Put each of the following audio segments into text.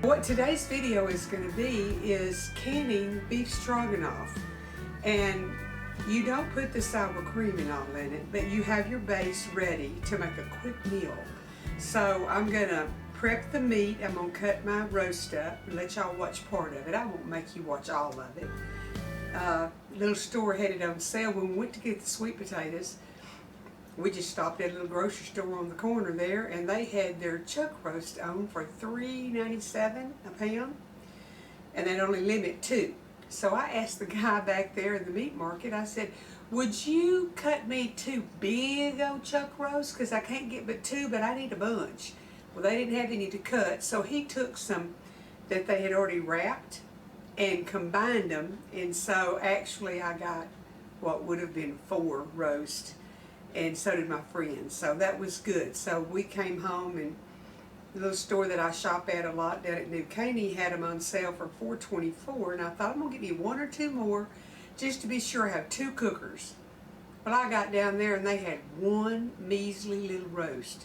What today's video is going to be is canning beef stroganoff. And you don't put the sour cream and all in it, but you have your base ready to make a quick meal. So I'm going to prep the meat. I'm going to cut my roast up and let y'all watch part of it. I won't make you watch all of it. Little store had it on sale. When we went to get the sweet potatoes, we just stopped at a little grocery store on the corner there, and they had their chuck roast on for $3.97 a pound, and they'd only limit 2. So I asked the guy back there in the meat market, I said, would you cut me 2 big old chuck roasts? Because I can't get but 2, but I need a bunch. Well, they didn't have any to cut, so he took some that they had already wrapped and combined them, and so actually I got what would have been 4 roasts, and so did my friends. So that was good. So we came home, and the little store that I shop at a lot down at New Caney had them on sale for $4.24, and I thought I'm gonna get me 1 or 2 more just to be sure I have 2 cookers. Well, I got down there and they had 1 measly little roast,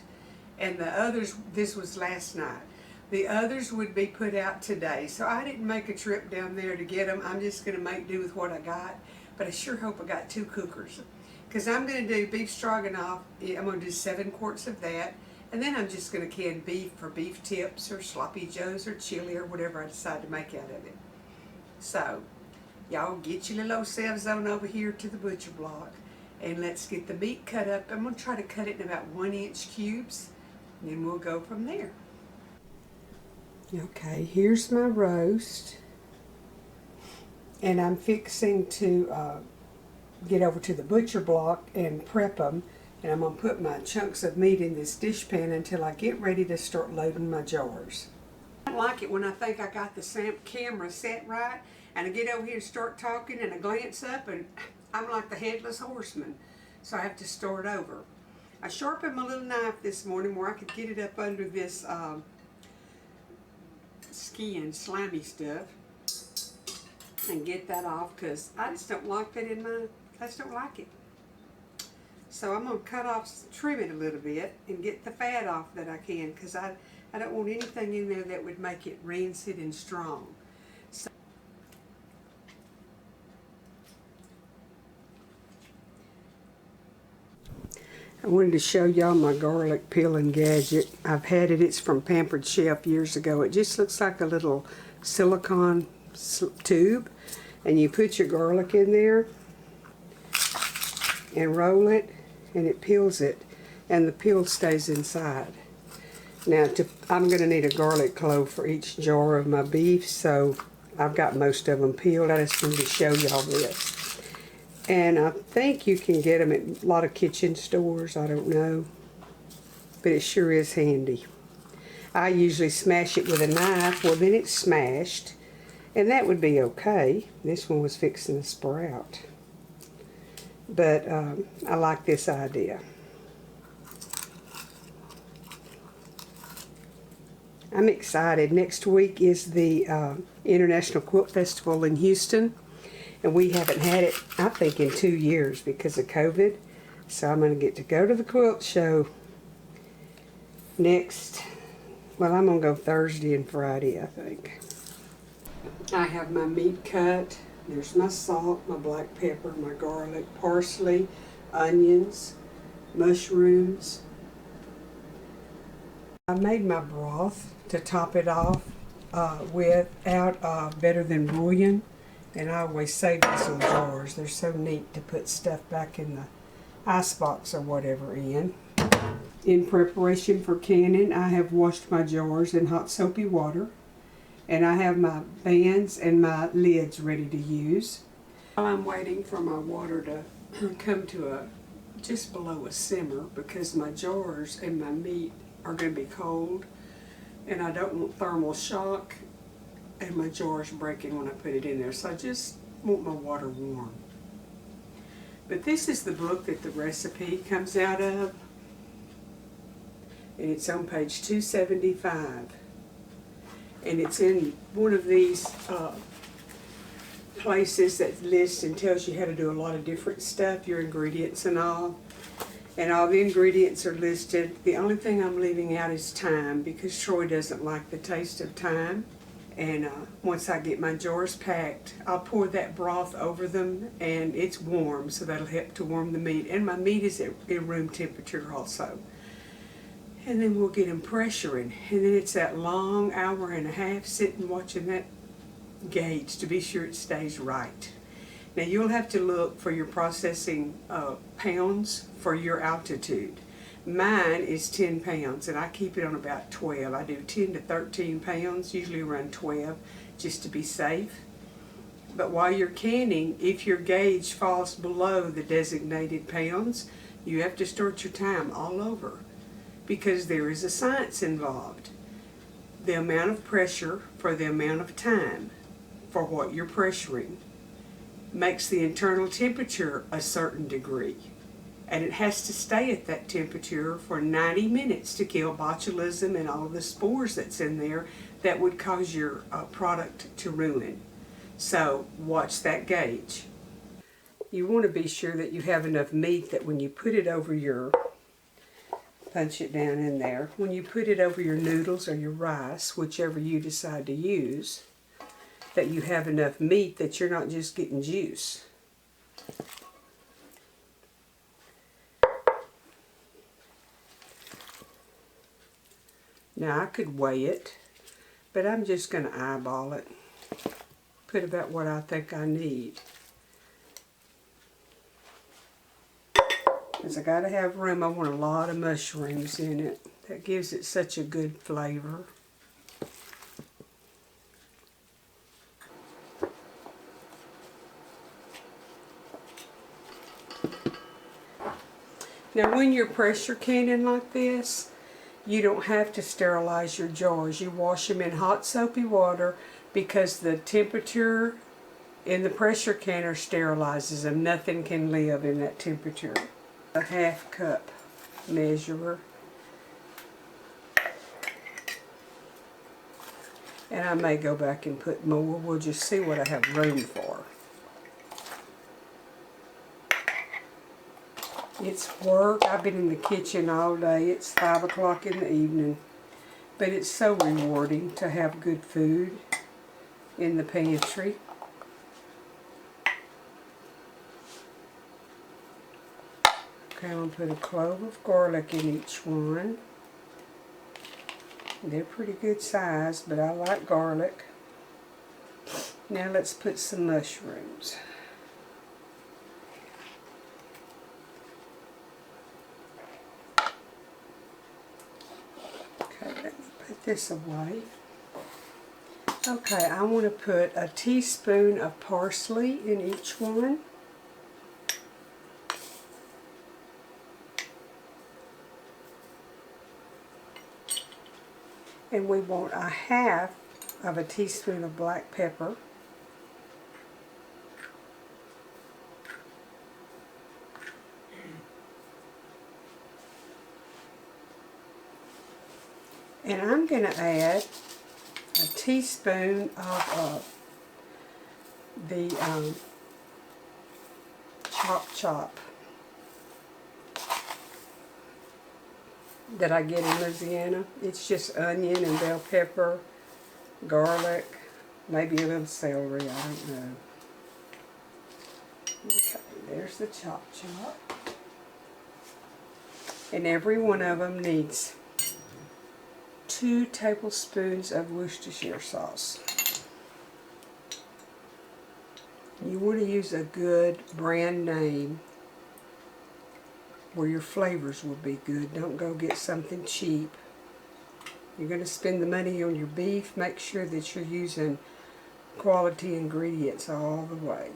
and the others, this was last night, the others would be put out today. So I didn't make a trip down there to get them. I'm just gonna make do with what I got, but I sure hope I got 2 cookers. Because I'm going to do beef stroganoff. I'm going to do 7 quarts of that, and then I'm just going to can beef for beef tips or sloppy joes or chili or whatever I decide to make out of it. So y'all get your little old selves on over here to the butcher block, and let's get the meat cut up. I'm going to try to cut it in about 1-inch cubes, and then we'll go from there. Okay, here's my roast, and I'm fixing to get over to the butcher block and prep them, and I'm going to put my chunks of meat in this dish pan until I get ready to start loading my jars. I don't like it when I think I got the camera set right and I get over here and start talking and I glance up and I'm like the headless horseman, so I have to start over. I sharpened my little knife this morning where I could get it up under this skin, slimy stuff, and get that off, because I just don't like that in my, I just don't like it. So I'm going to cut off, trim it a little bit, and get the fat off that I can, because I don't want anything in there that would make it rancid and strong. So I wanted to show y'all my garlic peeling gadget. I've had it. It's from Pampered Chef years ago. It just looks like a little silicone tube, and you put your garlic in there and roll it, and it peels it, and the peel stays inside. Now I'm going to need a garlic clove for each jar of my beef, so I've got most of them peeled. I just wanted to show y'all this. And I think you can get them at a lot of kitchen stores, I don't know, but it sure is handy. I usually smash it with a knife. Well, then it's smashed, and that would be okay. This one was fixing to sprout. But I like this idea. I'm excited. Next week is the International Quilt Festival in Houston. And we haven't had it, I think, in 2 years because of COVID. So I'm going to get to go to the quilt show next. Well, I'm going to go Thursday and Friday, I think. I have my meat cut. There's my salt, my black pepper, my garlic, parsley, onions, mushrooms. I made my broth to top it off without Better Than bouillon, and I always save these little jars. They're so neat to put stuff back in the icebox or whatever in. In preparation for canning, I have washed my jars in hot soapy water. And I have my bands and my lids ready to use. While I'm waiting for my water to come to just below a simmer, because my jars and my meat are going to be cold, and I don't want thermal shock and my jars breaking when I put it in there. So I just want my water warm. But this is the book that the recipe comes out of, and it's on page 275. And it's in one of these places that lists and tells you how to do a lot of different stuff, your ingredients and all. And all the ingredients are listed. The only thing I'm leaving out is thyme, because Troy doesn't like the taste of thyme. And once I get my jars packed, I'll pour that broth over them, and it's warm, so that'll help to warm the meat. And my meat is at room temperature also. And then we'll get them pressuring. And then it's that long hour and a half sitting watching that gauge to be sure it stays right. Now you'll have to look for your processing pounds for your altitude. Mine is 10 pounds, and I keep it on about 12. I do 10 to 13 pounds, usually around 12, just to be safe. But while you're canning, if your gauge falls below the designated pounds, you have to start your time all over, because there is a science involved. The amount of pressure for the amount of time for what you're pressuring makes the internal temperature a certain degree. And it has to stay at that temperature for 90 minutes to kill botulism and all of the spores that's in there that would cause your product to ruin. So watch that gauge. You want to be sure that you have enough meat that when you put it over your, punch it down in there, when you put it over your noodles or your rice, whichever you decide to use, that you have enough meat that you're not just getting juice. Now I could weigh it, but I'm just going to eyeball it. Put about what I think I need. Because I got to have room. I want a lot of mushrooms in it. That gives it such a good flavor. Now when you're pressure canning like this, you don't have to sterilize your jars. You wash them in hot soapy water, because the temperature in the pressure canner sterilizes them. Nothing can live in that temperature. A half cup measurer. And I may go back and put more. We'll just see what I have room for. It's work. I've been in the kitchen all day. It's 5 o'clock in the evening. But it's so rewarding to have good food in the pantry. Okay, I'm going to put a clove of garlic in each one. They're pretty good size, but I like garlic. Now let's put some mushrooms. This away. Okay, I want to put a teaspoon of parsley in each one. And we want a half of a teaspoon of black pepper. And I'm going to add a teaspoon of the chop that I get in Louisiana. It's just onion and bell pepper, garlic, maybe a little celery, I don't know. Okay, there's the chop. And every one of them needs 2 tablespoons of Worcestershire sauce. You want to use a good brand name where your flavors will be good. Don't go get something cheap. You're going to spend the money on your beef. Make sure that you're using quality ingredients all the way.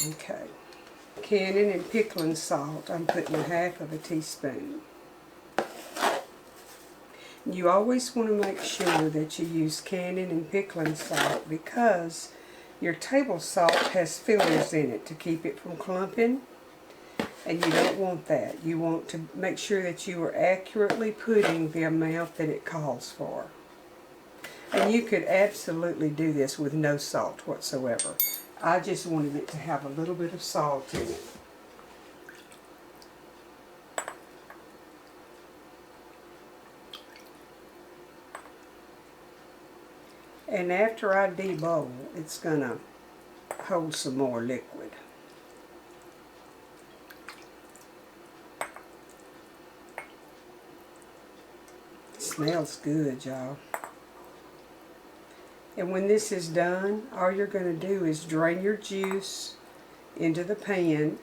Okay, canning and pickling salt, I'm putting a half of a teaspoon. You always want to make sure that you use canning and pickling salt, because your table salt has fillers in it to keep it from clumping, and you don't want that. You want to make sure that you are accurately putting the amount that it calls for. And you could absolutely do this with no salt whatsoever. I just wanted it to have a little bit of salt in it. And after I debowl, it's going to hold some more liquid. It smells good, y'all. And when this is done, all you're going to do is drain your juice into the pan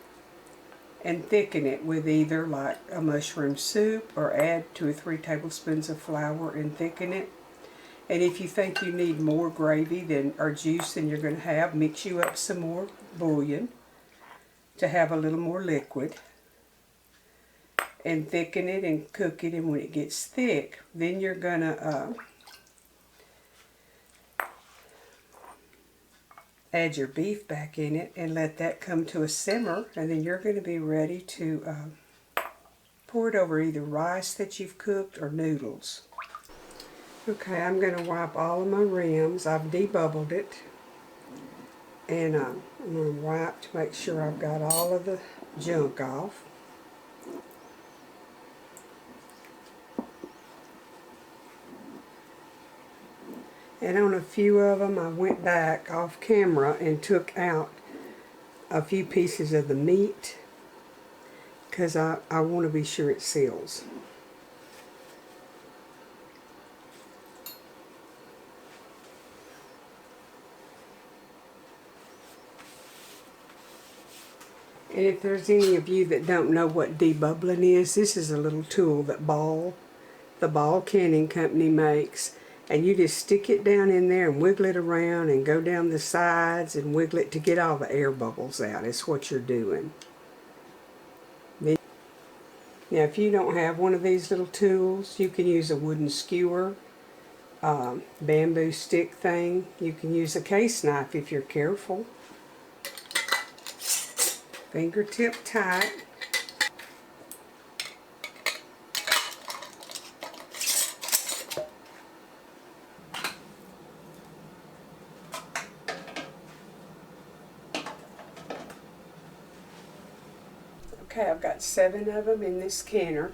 and thicken it with either like a mushroom soup, or add 2 or 3 tablespoons of flour and thicken it. And if you think you need more gravy or juice than you're going to have, mix you up some more bouillon to have a little more liquid. And thicken it and cook it, and when it gets thick, then you're going to add your beef back in it and let that come to a simmer, and then you're going to be ready to pour it over either rice that you've cooked or noodles. Okay, I'm going to wipe all of my rims. I've debubbled it, and I'm going to wipe to make sure I've got all of the junk off. And on a few of them, I went back off camera and took out a few pieces of the meat, because I want to be sure it seals. And if there's any of you that don't know what debubbling is, this is a little tool that the Ball Canning Company makes. And you just stick it down in there and wiggle it around and go down the sides and wiggle it to get all the air bubbles out. It's what you're doing. Now if you don't have one of these little tools, you can use a wooden skewer, bamboo stick thing. You can use a case knife if you're careful. Fingertip tight. Okay, I've got 7 of them in this canner,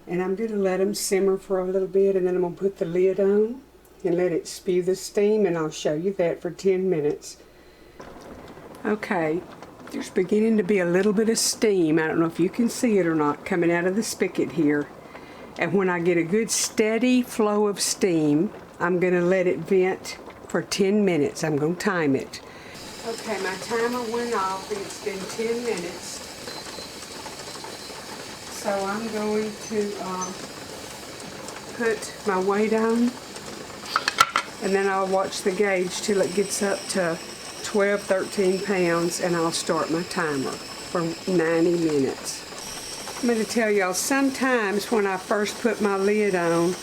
and I'm going to let them simmer for a little bit, and then I'm going to put the lid on and let it spew the steam, and I'll show you that for 10 minutes. Okay, there's beginning to be a little bit of steam. I don't know if you can see it or not, coming out of the spigot here. And when I get a good steady flow of steam, I'm going to let it vent for 10 minutes. I'm going to time it. Okay, my timer went off, and it's been 10 minutes. So I'm going to put my weight on, and then I'll watch the gauge till it gets up to 12, 13 pounds, and I'll start my timer for 90 minutes. I'm going to tell y'all, sometimes when I first put my lid on,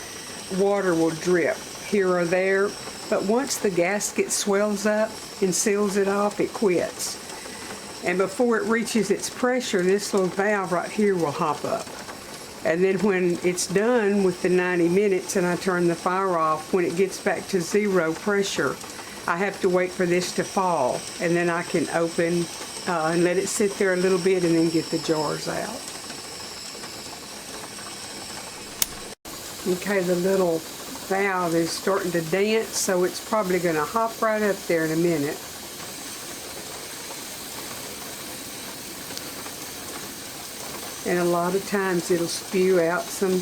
water will drip here or there, but once the gasket swells up and seals it off, it quits. And before it reaches its pressure, this little valve right here will hop up. And then when it's done with the 90 minutes and I turn the fire off, when it gets back to 0 pressure, I have to wait for this to fall, and then I can open and let it sit there a little bit and then get the jars out. Okay, the little valve is starting to dance, so it's probably going to hop right up there in a minute. And a lot of times it'll spew out some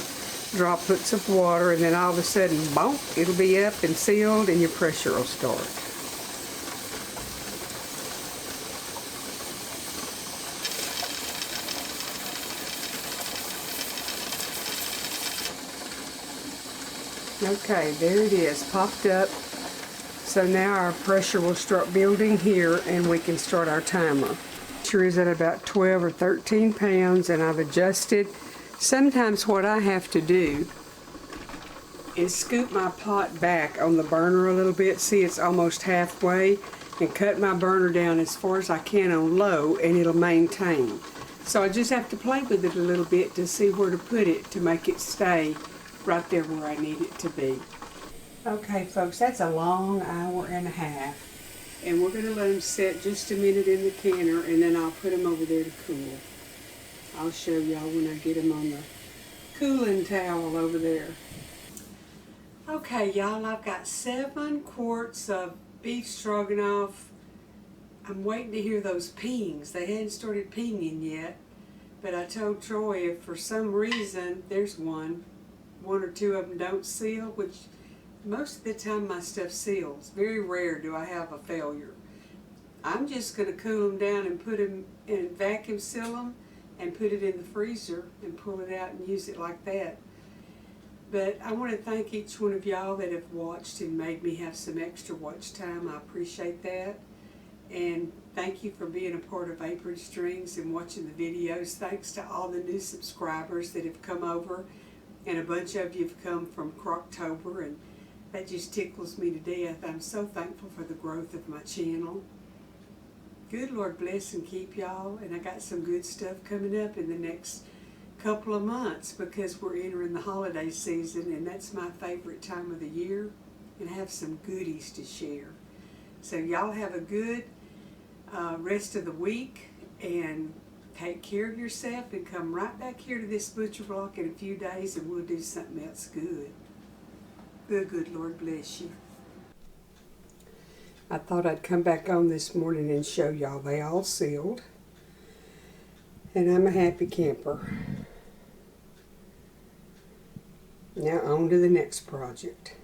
droplets of water, and then all of a sudden, bonk, it'll be up and sealed, and your pressure will start. Okay, there it is, popped up. So now our pressure will start building here, and we can start our timer. Pressure is at about 12 or 13 pounds, and I've adjusted. Sometimes what I have to do is scoop my pot back on the burner a little bit. See, it's almost halfway, and cut my burner down as far as I can on low, and it'll maintain. So I just have to play with it a little bit to see where to put it to make it stay right there where I need it to be. Okay, folks, that's a long hour and a half. And we're going to let them sit just a minute in the canner, and then I'll put them over there to cool. I'll show y'all when I get them on the cooling towel over there. Okay, y'all, I've got 7 quarts of beef stroganoff. I'm waiting to hear those pings. They hadn't started pinging yet, but I told Troy if for some reason there's one or two of them don't seal, which most of the time my stuff seals. Very rare do I have a failure. I'm just going to cool them down and put them in, vacuum seal them and put it in the freezer and pull it out and use it like that. But I want to thank each one of y'all that have watched and made me have some extra watch time. I appreciate that. And thank you for being a part of Apron Strings and watching the videos. Thanks to all the new subscribers that have come over, and a bunch of you have come from Croctober, and that just tickles me to death. I'm so thankful for the growth of my channel. Good Lord bless and keep y'all, and I got some good stuff coming up in the next couple of months because we're entering the holiday season, and that's my favorite time of the year, and I have some goodies to share. So y'all have a good rest of the week, and take care of yourself, and come right back here to this butcher block in a few days, and we'll do something else good. Good Lord bless you. I thought I'd come back on this morning and show y'all they all sealed, and I'm a happy camper. Now on to the next project.